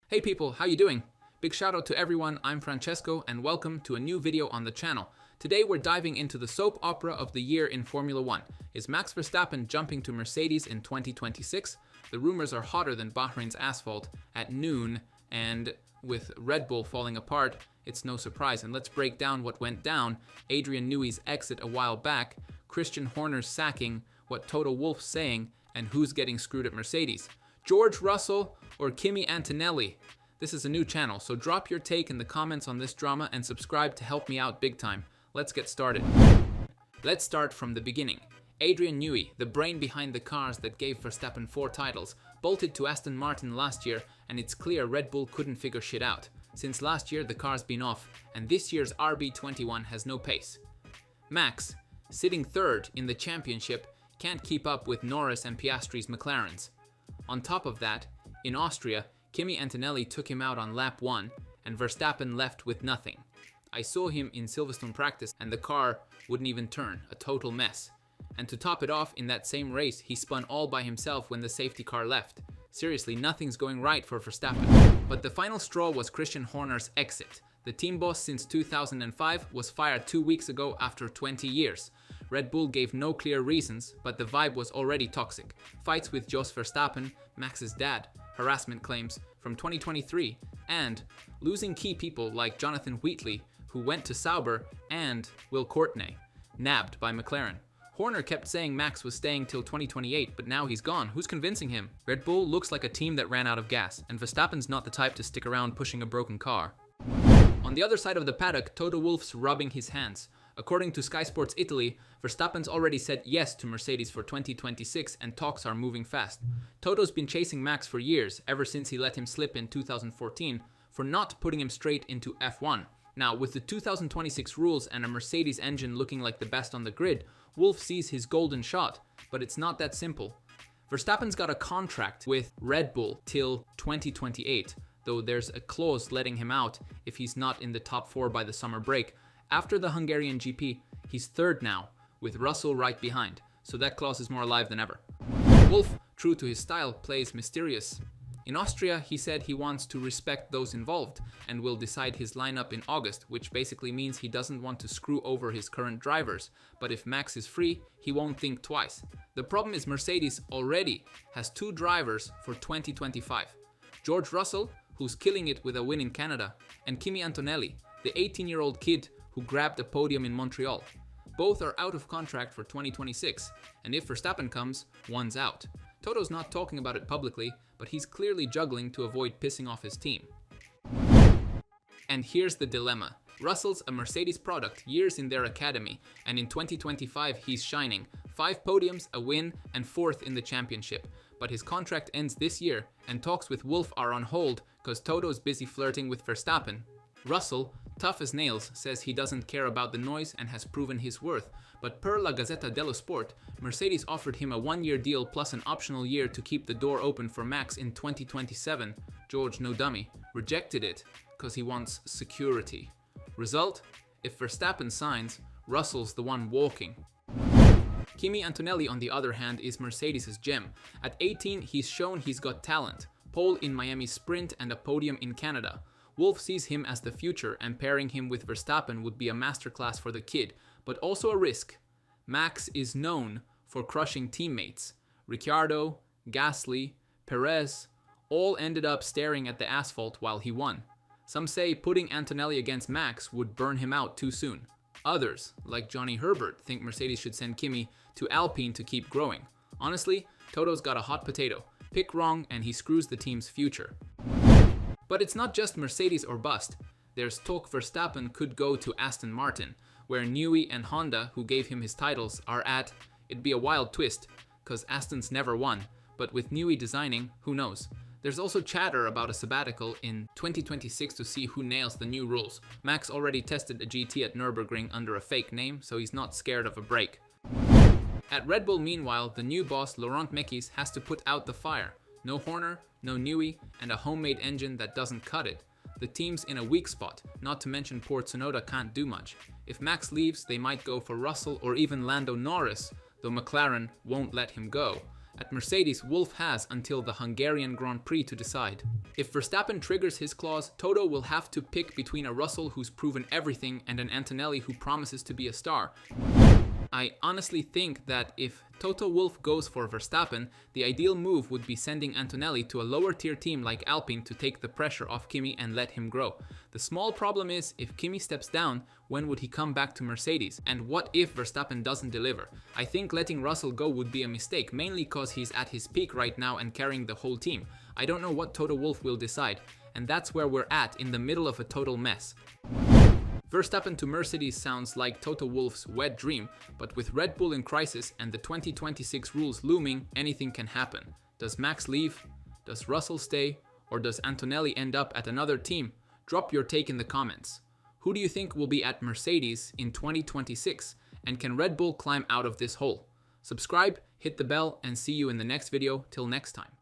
Hey people, how you doing? Big shout out to everyone, I'm Francesco and welcome to a new video on the channel. Today we're diving into the soap opera of the year in Formula 1. Is Max Verstappen jumping to Mercedes in 2026? The rumors are hotter than Bahrain's asphalt at noon, and with Red Bull falling apart, it's no surprise. And let's break down what went down, Adrian Newey's exit a while back, Christian Horner's sacking, what Toto Wolff's saying, and who's getting screwed at Mercedes. George Russell or Kimi Antonelli? This is a new channel, so drop your take in the comments on this drama and subscribe to help me out big time. Let's get started. Let's start from the beginning. Adrian Newey, the brain behind the cars that gave Verstappen 4 titles, bolted to Aston Martin last year, and it's clear Red Bull couldn't figure shit out. Since last year the car's been off, and this year's RB21 has no pace. Max, sitting third in the championship, can't keep up with Norris and Piastri's McLarens. On top of that, in Austria, Kimi Antonelli took him out on lap 1 and Verstappen left with nothing. I saw him in Silverstone practice and the car wouldn't even turn, a total mess. And to top it off, in that same race, he spun all by himself when the safety car left. Seriously, nothing's going right for Verstappen. But the final straw was Christian Horner's exit. The team boss since 2005 was fired 2 weeks ago after 20 years. Red Bull gave no clear reasons, but the vibe was already toxic. Fights with Jos Verstappen, Max's dad, harassment claims from 2023, and losing key people like Jonathan Wheatley, who went to Sauber, and Will Courtney, nabbed by McLaren. Horner kept saying Max was staying till 2028, but now he's gone. Who's convincing him? Red Bull looks like a team that ran out of gas, and Verstappen's not the type to stick around pushing a broken car. On the other side of the paddock, Toto Wolff's rubbing his hands. According to Sky Sports Italy, Verstappen's already said yes to Mercedes for 2026 and talks are moving fast. Toto's been chasing Max for years, ever since he let him slip in 2014, for not putting him straight into F1. Now, with the 2026 rules and a Mercedes engine looking like the best on the grid, Wolff sees his golden shot, but it's not that simple. Verstappen's got a contract with Red Bull till 2028, though there's a clause letting him out if he's not in the top 4 by the summer break. After the Hungarian GP, he's third now, with Russell right behind, so that clause is more alive than ever. Wolff, true to his style, plays mysterious. In Austria, he said he wants to respect those involved and will decide his lineup in August, which basically means he doesn't want to screw over his current drivers, but if Max is free, he won't think twice. The problem is Mercedes already has 2 drivers for 2025. George Russell, who's killing it with a win in Canada, and Kimi Antonelli, the 18-year-old kid who grabbed a podium in Montreal. Both are out of contract for 2026, and if Verstappen comes, one's out. Toto's not talking about it publicly, but he's clearly juggling to avoid pissing off his team. And here's the dilemma. Russell's a Mercedes product, years in their academy, and in 2025 he's shining. 5 podiums, a win, and 4th in the championship. But his contract ends this year, and talks with Wolff are on hold because Toto's busy flirting with Verstappen. Russell, tough as nails, says he doesn't care about the noise and has proven his worth, but per La Gazzetta dello Sport, Mercedes offered him a 1-year deal plus an optional year to keep the door open for Max in 2027. George, no dummy, rejected it because he wants security. Result? If Verstappen signs, Russell's the one walking. Kimi Antonelli, on the other hand, is Mercedes' gem. At 18, he's shown he's got talent. Pole in Miami Sprint and a podium in Canada. Wolff sees him as the future, and pairing him with Verstappen would be a masterclass for the kid, but also a risk. Max is known for crushing teammates. Ricciardo, Gasly, Perez all ended up staring at the asphalt while he won. Some say putting Antonelli against Max would burn him out too soon. Others, like Johnny Herbert, think Mercedes should send Kimi to Alpine to keep growing. Honestly, Toto's got a hot potato. Pick wrong and he screws the team's future. But it's not just Mercedes or bust. There's talk Verstappen could go to Aston Martin, where Newey and Honda, who gave him his titles, are at. It'd be a wild twist, cause Aston's never won, but with Newey designing, who knows. There's also chatter about a sabbatical in 2026 to see who nails the new rules. Max already tested a GT at Nürburgring under a fake name, so he's not scared of a break. At Red Bull, meanwhile, the new boss, Laurent Mekies, has to put out the fire. No Horner, no Newey, and a homemade engine that doesn't cut it. The team's in a weak spot, not to mention poor Tsunoda can't do much. If Max leaves, they might go for Russell or even Lando Norris, though McLaren won't let him go. At Mercedes, Wolff has until the Hungarian Grand Prix to decide. If Verstappen triggers his clause, Toto will have to pick between a Russell who's proven everything and an Antonelli who promises to be a star. I honestly think that if Toto Wolff goes for Verstappen, the ideal move would be sending Antonelli to a lower tier team like Alpine to take the pressure off Kimi and let him grow. The small problem is, if Kimi steps down, when would he come back to Mercedes? And what if Verstappen doesn't deliver? I think letting Russell go would be a mistake, mainly because he's at his peak right now and carrying the whole team. I don't know what Toto Wolff will decide, and that's where we're at, in the middle of a total mess. Verstappen to Mercedes sounds like Toto Wolff's wet dream, but with Red Bull in crisis and the 2026 rules looming, anything can happen. Does Max leave? Does Russell stay? Or does Antonelli end up at another team? Drop your take in the comments. Who do you think will be at Mercedes in 2026? And can Red Bull climb out of this hole? Subscribe, hit the bell, and see you in the next video. Till next time.